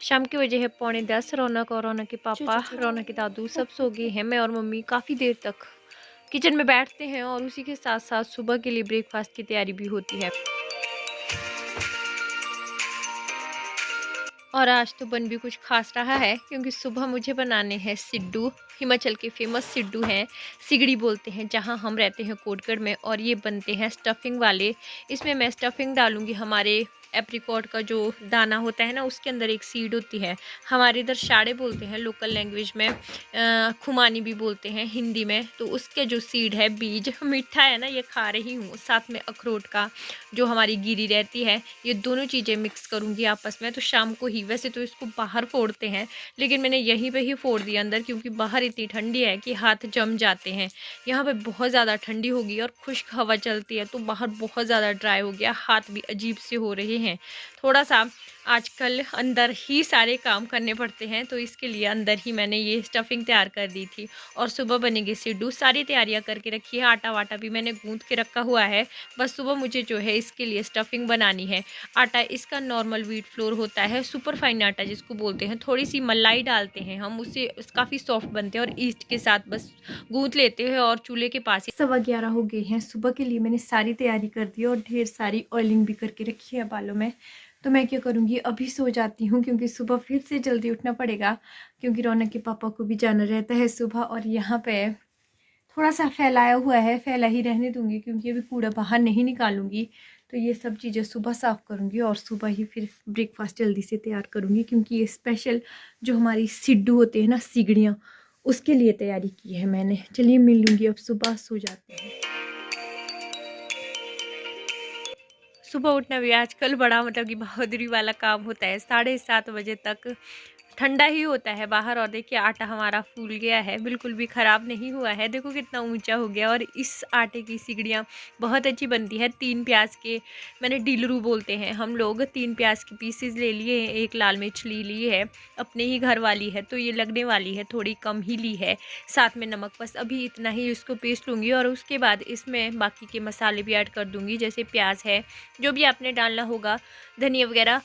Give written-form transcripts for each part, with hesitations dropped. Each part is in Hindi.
शाम के बजे है 9:45। रौनक और रौनक के पापा, रौनक के दादू सब सो गए हैं। मैं और मम्मी काफ़ी देर तक किचन में बैठते हैं और उसी के साथ साथ सुबह के लिए ब्रेकफास्ट की तैयारी भी होती है। और आज तो बन भी कुछ खास रहा है क्योंकि सुबह मुझे बनाने हैं सिड्डू। हिमाचल के फेमस सिड्डू हैं, सिगड़ी बोलते हैं जहां हम रहते हैं कोटगढ़ में। और ये बनते हैं स्टफिंग वाले। इसमें मैं स्टफिंग डालूंगी हमारे एप्रिकॉट का जो दाना होता है ना, उसके अंदर एक सीड होती है। हमारे इधर शाड़े बोलते हैं लोकल लैंग्वेज में, खुमानी भी बोलते हैं हिंदी में। तो उसके जो सीड है, बीज मीठा है ना, ये खा रही हूँ। साथ में अखरोट का जो हमारी गिरी रहती है, ये दोनों चीज़ें मिक्स करूँगी आपस में। तो शाम को ही, वैसे तो इसको बाहर फोड़ते हैं लेकिन मैंने यहीं पे ही फोड़ दिया अंदर, क्योंकि बाहर इतनी ठंडी है कि हाथ जम जाते हैं। यहाँ पे बहुत ज़्यादा ठंडी होगी और खुश्क हवा चलती है, तो बाहर बहुत ज़्यादा ड्राई हो गया, हाथ भी अजीब से हो रहे हैं। थोड़ा सा आजकल अंदर ही सारे काम करने पड़ते हैं, तो इसके लिए अंदर ही मैंने ये स्टफिंग तैयार कर दी थी। और सुबह बनेंगे सिड्डू। सारी तैयारियां करके रखी है, आटा वाटा भी मैंने गूंथ के रखा हुआ है। बस सुबह मुझे जो है इसके लिए स्टफिंग बनानी है। आटा इसका नॉर्मल व्हीट फ्लोर होता है, सुपर फाइन आटा जिसको बोलते हैं। थोड़ी सी मलाई डालते हैं हम, उससे काफ़ी सॉफ्ट बनते हैं। और ईस्ट के साथ बस गूंथ लेते हैं और चूल्हे के पास ही। 11:15 हो गए हैं। सुबह के लिए मैंने सारी तैयारी कर दी और ढेर सारी ऑयलिंग भी करके रखी है बालों में। तो मैं क्या करूँगी, अभी सो जाती हूँ क्योंकि सुबह फिर से जल्दी उठना पड़ेगा, क्योंकि रौनक के पापा को भी जाना रहता है सुबह। और यहाँ पे थोड़ा सा फैलाया हुआ है, फैला ही रहने दूंगी क्योंकि अभी कूड़ा बाहर नहीं निकालूंगी। तो ये सब चीज़ें सुबह साफ़ करूंगी और सुबह ही फिर ब्रेकफास्ट जल्दी से तैयार करूंगी, क्योंकि ये स्पेशल जो हमारी सिड्डू होते हैं ना, सिगड़ियाँ, उसके लिए तैयारी की है मैंने। चलिए मिल लूँगी अब, सुबह सो जाते हैं। सुबह उठना भी आजकल बड़ा मतलब कि बहादुरी वाला काम होता है। 7:30 बजे तक ठंडा ही होता है बाहर। और देखिए आटा हमारा फूल गया है, बिल्कुल भी ख़राब नहीं हुआ है। देखो कितना ऊंचा हो गया। और इस आटे की सिगड़ियाँ बहुत अच्छी बनती है। 3 प्याज के, मैंने डीलरू बोलते हैं हम लोग, 3 प्याज के पीसेस ले लिए हैं, 1 लाल मिर्च ली है, अपने ही घर वाली है तो ये लगने वाली है, थोड़ी कम ही ली है। साथ में नमक, बस अभी इतना ही इसको पीस लूँगी। और उसके बाद इसमें बाकी के मसाले भी ऐड कर दूँगी, जैसे प्याज है, जो भी आपने डालना होगा, धनिया वगैरह।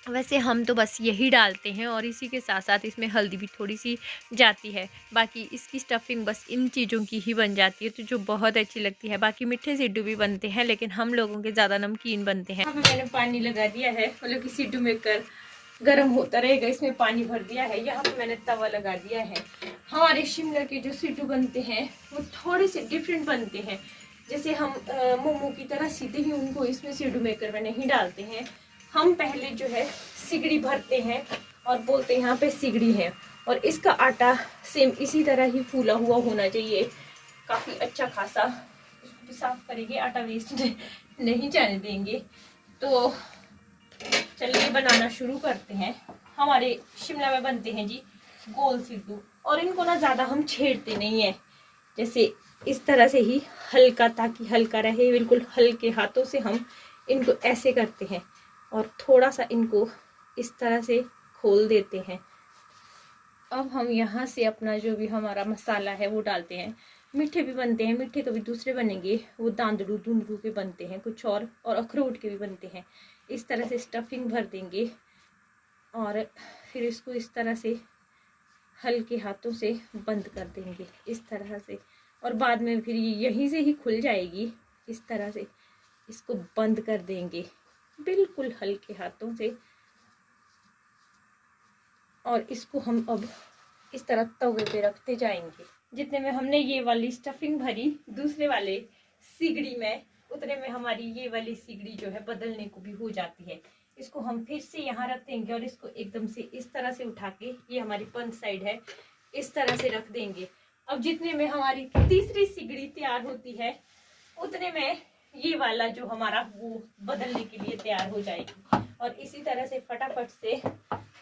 वैसे हम तो बस यही डालते हैं। और इसी के साथ साथ इसमें हल्दी भी थोड़ी सी जाती है। बाकी इसकी स्टफिंग बस इन चीज़ों की ही बन जाती है, तो जो बहुत अच्छी लगती है। बाकी मीठे सिड्डू भी बनते हैं लेकिन हम लोगों के ज़्यादा नमकीन बनते हैं। यहाँ पे मैंने पानी लगा दिया है, मतलब कि सिड्डू मेकर गर्म होता रहेगा, इसमें पानी भर दिया है। यहाँ पे मैंने तवा लगा दिया है। हमारे शिमला के जो सिड्डू बनते हैं वो थोड़े से डिफरेंट बनते हैं। जैसे हम मोमो की तरह सीधे ही उनको इसमें सिड्डू मेकर में नहीं डालते हैं। हम पहले जो है सिगड़ी भरते हैं और बोलते हैं यहाँ पे सिगड़ी है। और इसका आटा सेम इसी तरह ही फूला हुआ होना चाहिए, काफ़ी अच्छा खासा। इसको भी साफ करेंगे, आटा वेस्ट नहीं जाने देंगे। तो चलिए बनाना शुरू करते हैं। हमारे शिमला में बनते हैं जी गोल सिड्डू। और इनको ना ज़्यादा हम छेड़ते नहीं है, जैसे इस तरह से ही हल्का, ताकि हल्का रहे, बिल्कुल हल्के हाथों से हम इनको ऐसे करते हैं और थोड़ा सा इनको इस तरह से खोल देते हैं। अब हम यहाँ से अपना जो भी हमारा मसाला है वो डालते हैं। मीठे भी बनते हैं, मीठे कभी दूसरे बनेंगे, वो दांदड़ू दूंदड़ू के बनते हैं कुछ और अखरोट के भी बनते हैं। इस तरह से स्टफिंग भर देंगे और फिर इसको इस तरह से हल्के हाथों से बंद कर देंगे, इस तरह से। और बाद में फिर यहीं से ही खुल जाएगी, इस तरह से इसको बंद कर देंगे बिल्कुल हल्के हाथों से। और इसको हम अब इस तरह तवे पे रखते जाएंगे। जितने में हमने ये वाली स्टफिंग भरी दूसरे वाले सिगड़ी में, उतने में हमारी ये वाली सिगड़ी जो है बदलने को भी हो जाती है। इसको हम फिर से यहाँ रख देंगे और इसको एकदम से इस तरह से उठा के, ये हमारी पंच साइड है, इस तरह से रख देंगे। अब जितने में हमारी तीसरी सिगड़ी तैयार होती है, उतने में ये वाला जो हमारा वो बदलने के लिए तैयार हो जाएगी। और इसी तरह से फटाफट से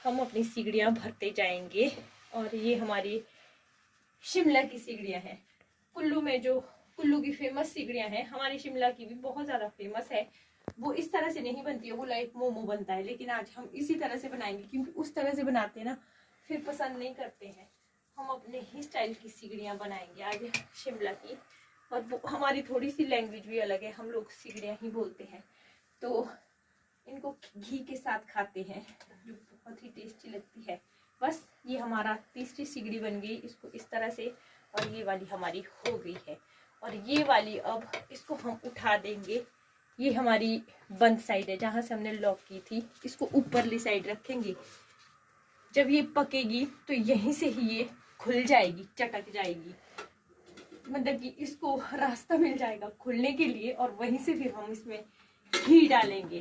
हम अपनी सिगड़ियाँ भरते जाएंगे। और ये हमारी शिमला की सिगड़ियाँ हैं। कुल्लू में जो कुल्लू की फेमस सिगड़ियाँ हैं, हमारी शिमला की भी बहुत ज़्यादा फेमस है। वो इस तरह से नहीं बनती है, वो लाइक मोमो बनता है, लेकिन आज हम इसी तरह से बनाएंगे, क्योंकि उस तरह से बनाते हैं ना फिर पसंद नहीं करते हैं। हम अपने ही स्टाइल की सिगड़ियाँ बनाएंगे आज शिमला की। और हमारी थोड़ी सी लैंग्वेज भी अलग है, हम लोग सिगड़ियाँ ही बोलते हैं। तो इनको घी के साथ खाते हैं, जो बहुत ही टेस्टी लगती है। बस ये हमारा तीसरी सिगड़ी बन गई, इसको इस तरह से, और ये वाली हमारी हो गई है। और ये वाली अब इसको हम उठा देंगे। ये हमारी बंद साइड है जहाँ से हमने लॉक की थी, इसको ऊपरली साइड रखेंगे। जब ये पकेगी तो यहीं से ही ये खुल जाएगी, चटक जाएगी, मतलब कि इसको रास्ता मिल जाएगा खुलने के लिए, और वहीं से फिर हम इसमें घी डालेंगे।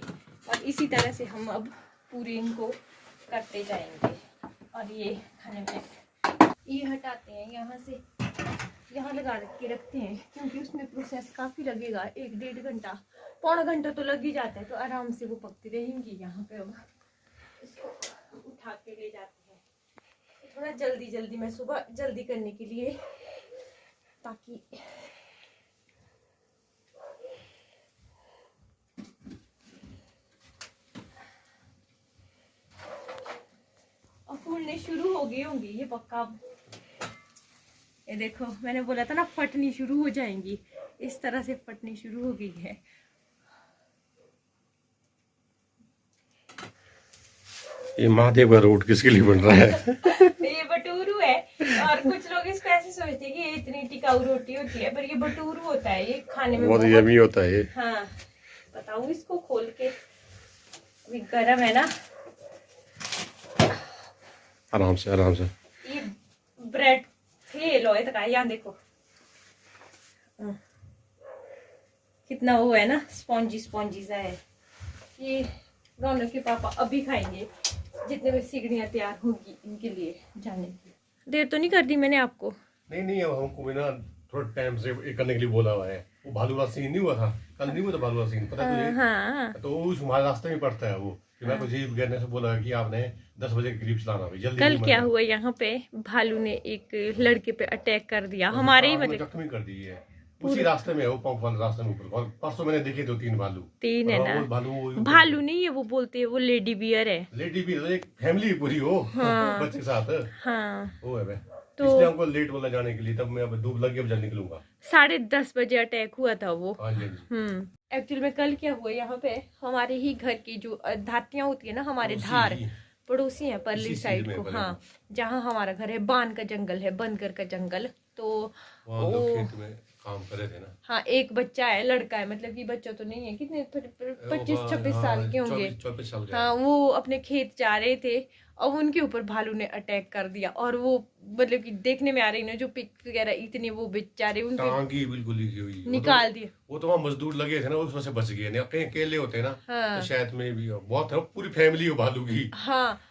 और इसी तरह से हम अब पूरी इनको करते जाएंगे। और ये खाने में ये हटाते हैं यहाँ से, यहाँ लगा के रखते हैं, क्योंकि उसमें प्रोसेस काफ़ी लगेगा, 1-1.5 घंटा, पौना घंटा तो लग ही जाता है। तो आराम से वो पकती रहेंगी। यहाँ पे अब इसको उठा के ले जाते हैं। थोड़ा जल्दी मैं सुबह जल्दी करने के लिए, ताकि अब फूलने शुरू हो गई होंगी ये पक्का। ये देखो, मैंने बोला था ना फटनी शुरू हो जाएंगी, इस तरह से फटनी शुरू हो गई है। ये महादेव का रोड किसके लिए बन रहा है? ये भटूरू है, और कुछ लोग इसको ऐसे सोचते हैं कि ये इतनी टिकाऊ रोटी होती है, पर ये भटूरू होता है। ये खाने में बहुत यमी होता है ये। हाँ, बताऊं इसको खोल के, अभी गरम है ना। आराम से आराम से। ये ब्रेड फेल हो तो यहाँ देखो कितना वो है ना, स्पॉन्जी सा है। ये रौनक के पापा अभी खाएंगे, जितने भी सिगड़ियाँ तैयार होगी इनके लिए जाने की। देर तो नहीं कर दी मैंने आपको? नहीं, अब हमको भी ना थोड़ा टाइम से ये करने के लिए बोला हुआ है। वो भालू वाला सीन नहीं हुआ था कल, नहीं हुआ था भालू वाला सीन, पता तुझे? हाँ। तो उस हमारे रास्ते में पड़ता है वो। मैं कुछ गिरने से बोला कि आपने 10 बजे के करीब चलाना भाई, जल्दी। कल क्या हुआ, यहाँ पे भालू ने एक लड़के पे अटैक कर दिया, हमारे ही मतलब जख्मी कर दी है। उसी रास्ते में है वो, पंप वाले रास्ते में ऊपर। परसों मैंने देखे 2-3 भालू। तीन है ना, भालू नहीं है वो, बोलते हैं वो लेडी बियर है। लेडी बियर एक फैमिली पूरी हो, हाँ। बच्चे के साथ। हाँ, वो है तो इसलिए हमको लेट बोला जाने के लिए, तब मैं अब धूप लगी, अब जल्द निकलूंगा। 10:30 बजे अटैक हुआ था वो। हाँ। एक्चुअल में कल क्या हुआ, यहाँ पे हमारे ही घर की जो धातियां होती है ना, हमारे धार पड़ोसी हैं परली साइड को, हाँ, जहाँ हमारा घर है, बान का जंगल है, बंदकर का जंगल। तो वो खेत में काम कर रहे थे ना। हाँ, एक बच्चा है, लड़का है, मतलब कि बच्चा तो नहीं है, कितने 25-26 साल के होंगे। 24 साल हाँ, वो अपने खेत जा रहे थे, और उनके ऊपर भालू ने अटैक कर दिया। और वो मतलब कि देखने में आ रही ना, जो पिक वगैरह इतने वो बेचारे उनके टांगी बिल्कुल लिखी हुई निकाल दिए। वो तो वहाँ मजदूर लगे थे ना, उसमें से बच गए। कहीं अकेले होते ना, हाँ। तो शायद में भी बहुत है, पूरी फैमिली हो भालू की। हाँ,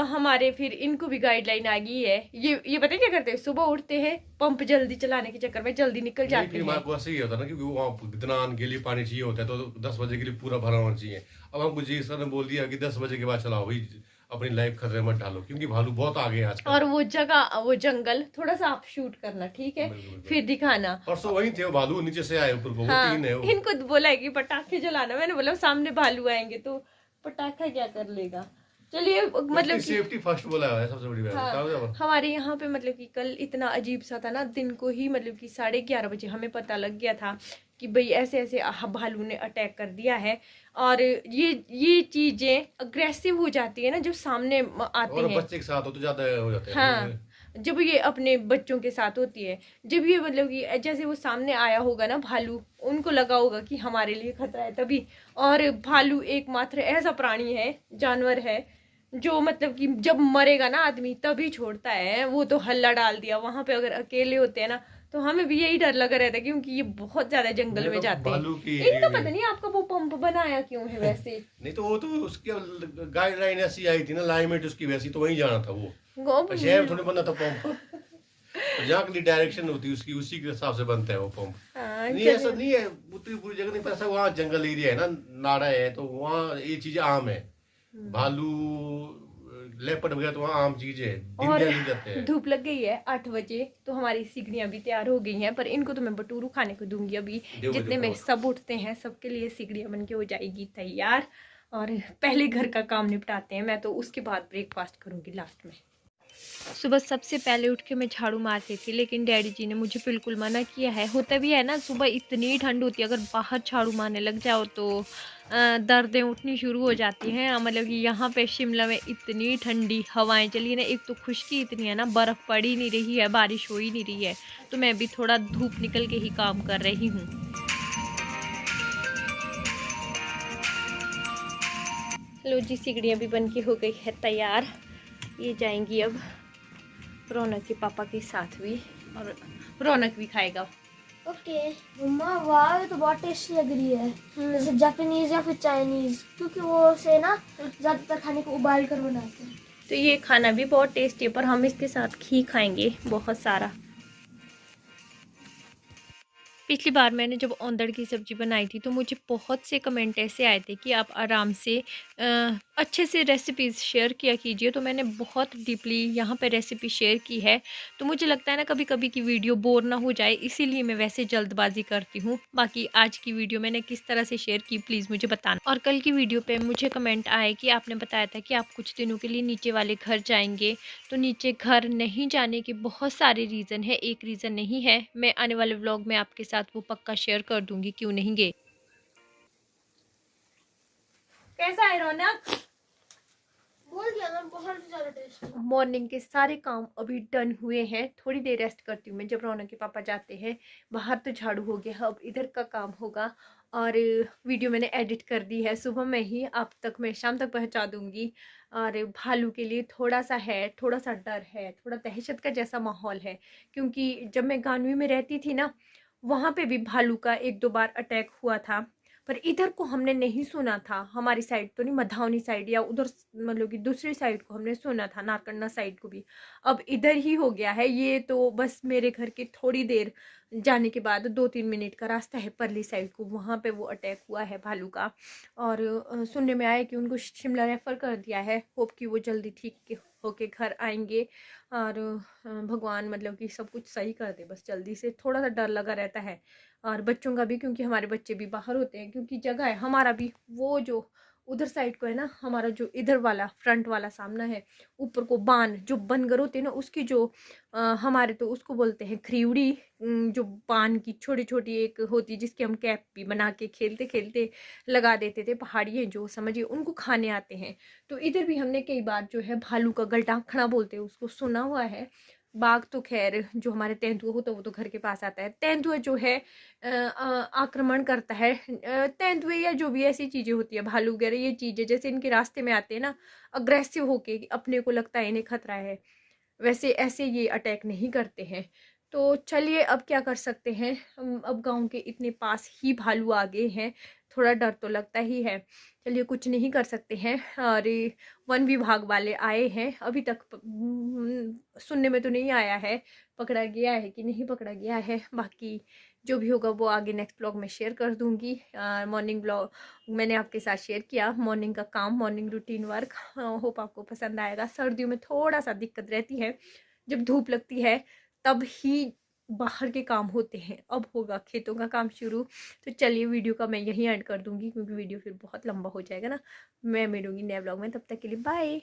हमारे फिर इनको भी गाइडलाइन आ गई है। ये पता है क्या करते हैं, सुबह उठते हैं, पंप जल्दी चलाने के चक्कर में जल्दी निकल जाते हैं। हमारे पास ही होता ना, क्योंकि वहाँ स्नान के लिए पानी चाहिए होता है, तो 10 बजे के लिए पूरा भरा होना चाहिए। अब हमको जी सर ने बोल दिया कि 10 बजे के बाद चलाओ भाई, अपनी लाइफ खतरे मत डालो, क्योंकि भालू बहुत आगे हैं आजकल। और वो जगह, वो जंगल थोड़ा सा आप शूट करना, ठीक है, फिर दिखाना। परसों वही थे वो भालू, नीचे से आए ऊपर को। हाँ, वो 3 है वो। इनको बोला है कि पटाखे जलाना, मैंने बोला सामने भालू आएंगे तो पटाखा क्या कर लेगा। चलिए, मतलब सेफ्टी फर्स्ट बोला है, सबसे बड़ी बात। हाँ, हमारे यहाँ पे मतलब कि कल इतना अजीब सा था ना, दिन को ही मतलब कि 11:30 बजे हमें पता लग गया था कि भाई ऐसे ऐसे भालू ने अटैक कर दिया है। और ये चीजें अग्रेसिव हो जाती है ना जब सामने आते हैं। बच्चे के साथ हो तो ज्यादा हो जाते हैं। हाँ, जब ये अपने बच्चों के साथ होती है, जब ये मतलब कि जैसे वो सामने आया होगा ना भालू, उनको लगा होगा कि हमारे लिए खतरा है तभी। और भालू एकमात्र ऐसा प्राणी है, जानवर है, जो मतलब कि जब मरेगा ना आदमी तभी छोड़ता है। वो तो हल्ला डाल दिया वहां पे। अगर अकेले होते हैं ना, तो हमें भी यही डर लगा रहता है, क्योंकि ये बहुत ज्यादा जंगल में जाते हैं। इनका पता नहीं आपका वो पंप बनाया क्यों है वैसे। नहीं तो वो तो उसकी गाइडलाइन ऐसी आई थी ना, लाइमेट उसकी वैसी, तो वहीं जाना था वो। शहर थोड़ी बना था पंप। जहाँ की डायरेक्शन होती है उसकी, उसी के हिसाब से बनता है वो पंप। नहीं ऐसा नहीं है पूरी जगह नहीं, पर वहाँ जंगल एरिया है ना, नाड़ा है, तो वहाँ ये चीजें आम है। भालू, लेपर्ड वगैरह तो वहाँ आम चीजें है। और धूप लग गई है 8 बजे, तो हमारी सिगड़ियाँ भी तैयार हो गई हैं। पर इनको तो मैं भटूरू खाने को दूंगी अभी, जितने में सब उठते हैं सबके लिए सिगड़ियाँ बन के हो जाएगी तैयार। और पहले घर का काम निपटाते हैं, मैं तो उसके बाद ब्रेकफास्ट करूँगी लास्ट में। सुबह सबसे पहले उठ के मैं झाड़ू मारती थी, लेकिन डैडी जी ने मुझे बिल्कुल मना किया है। होता भी है ना, सुबह इतनी ठंड होती है, अगर बाहर झाड़ू मारने लग जाओ तो दर्दें उठनी शुरू हो जाती हैं। मतलब कि यहाँ पे शिमला में इतनी ठंडी हवाएं चली ना, एक तो खुश्की इतनी है ना, बर्फ़ पड़ ही नहीं रही है, बारिश हो ही नहीं रही है, तो मैं भी थोड़ा धूप निकल के ही काम कर रही हूँ। लो जी, सिगड़ियाँ भी बन के हो गई है तैयार। ये जाएंगी अब रौनक के पापा के साथ भी, और रौनक भी खाएगा। ओके मम्मा, वाह ये तो बहुत टेस्टी लग रही है, जैसे जापानीज या फिर चाइनीज, क्योंकि वो से ना ज्यादातर खाने को उबाल कर बनाते हैं। तो ये खाना भी बहुत टेस्टी है, पर हम इसके साथ घी खाएंगे बहुत सारा। पिछली बार मैंने जब औंदड़ की सब्ज़ी बनाई थी तो मुझे बहुत से कमेंट ऐसे आए थे कि आप आराम से अच्छे से रेसिपीज़ शेयर किया कीजिए, तो मैंने बहुत डीपली यहाँ पे रेसिपी शेयर की है। तो मुझे लगता है ना, कभी कभी की वीडियो बोर ना हो जाए, इसीलिए मैं वैसे जल्दबाजी करती हूँ। बाकी आज की वीडियो मैंने किस तरह से शेयर की प्लीज़ मुझे बताना। और कल की वीडियो पर मुझे कमेंट आए कि आपने बताया था कि आप कुछ दिनों के लिए नीचे वाले घर जाएंगे, तो नीचे घर नहीं जाने के बहुत सारे रीज़न है, एक रीज़न नहीं है। मैं आने वाले व्लॉग में आपके साथ वो पक्का शेयर कर दूंगी, क्यों नहीं गए। कैसा है रौनक? बोल दिया ना, बहुत ज्यादा टेस्टी। मॉर्निंग के सारे काम अभी डन हुए हैं, थोड़ी देर रेस्ट करती हूँ मैं। जब रौनक के पापा जाते हैं बाहर तो झाड़ू हो गया, अब इधर का काम होगा। और वीडियो मैंने एडिट कर दी है, सुबह में ही आप तक, मैं शाम तक पहुँचा दूँगी। और भालू के लिए थोड़ा सा है, थोड़ा सा डर है, थोड़ा दहशत का जैसा माहौल है, क्योंकि जब मैं गानवी में रहती थी ना, वहाँ पे भी भालू का 1-2 बार अटैक हुआ था, पर इधर को हमने नहीं सुना था। हमारी साइड तो नहीं, मधावनी साइड या उधर मतलब कि दूसरी साइड को हमने सुना था, नारकंडा साइड को भी। अब इधर ही हो गया है। ये तो बस मेरे घर के थोड़ी देर जाने के बाद 2-3 मिनट का रास्ता है परली साइड को, वहाँ पे वो अटैक हुआ है भालू का। और सुनने में आया कि उनको शिमला रेफर कर दिया है। होप कि वो जल्दी ठीक होके घर आएंगे, और भगवान मतलब कि सब कुछ सही कर दे बस जल्दी से। थोड़ा सा डर लगा रहता है, और बच्चों का भी, क्योंकि हमारे बच्चे भी बाहर होते हैं, क्योंकि जगह है हमारा भी वो जो उधर साइड को है ना, हमारा जो इधर वाला फ्रंट वाला सामना है, ऊपर को बान जो बनगर होते हैं ना, उसकी जो हमारे तो उसको बोलते हैं खरीवड़ी, जो बान की छोटी छोटी एक होती है, जिसकी हम कैप भी बना के खेलते खेलते लगा देते थे, पहाड़ी जो समझिए उनको खाने आते हैं। तो इधर भी हमने कई बार जो है भालू का गलटाखड़ा बोलते हैं उसको, सुना हुआ है। बाघ तो खैर जो हमारे तेंदुआ होता है वो तो घर के पास आता है। तेंदुआ जो है आक्रमण करता है। तेंदुए या जो भी ऐसी चीज़ें होती है, भालू वगैरह, ये चीज़ें जैसे इनके रास्ते में आते हैं ना, अग्रेसिव होके, अपने को लगता है इन्हें खतरा है, वैसे ऐसे ये अटैक नहीं करते हैं। तो चलिए, अब क्या कर सकते हैं, अब गांव के इतने पास ही भालू आ गए हैं, थोड़ा डर तो लगता ही है। चलिए, कुछ नहीं कर सकते हैं। और वन विभाग वाले आए हैं, अभी तक सुनने में तो नहीं आया है पकड़ा गया है कि नहीं पकड़ा गया है। बाकी जो भी होगा वो आगे नेक्स्ट ब्लॉग में शेयर कर दूंगी। मॉर्निंग ब्लॉग मैंने आपके साथ शेयर किया, मॉर्निंग का काम, मॉर्निंग रूटीन वर्क। होप आपको पसंद आएगा। सर्दियों में थोड़ा सा दिक्कत रहती है, जब धूप लगती है तब ही बाहर के काम होते हैं। अब होगा खेतों का काम शुरू। तो चलिए, वीडियो का मैं यहीं एंड कर दूंगी, क्योंकि वीडियो फिर बहुत लंबा हो जाएगा ना। मैं मिलूंगी नए ब्लॉग में, तब तक के लिए बाय।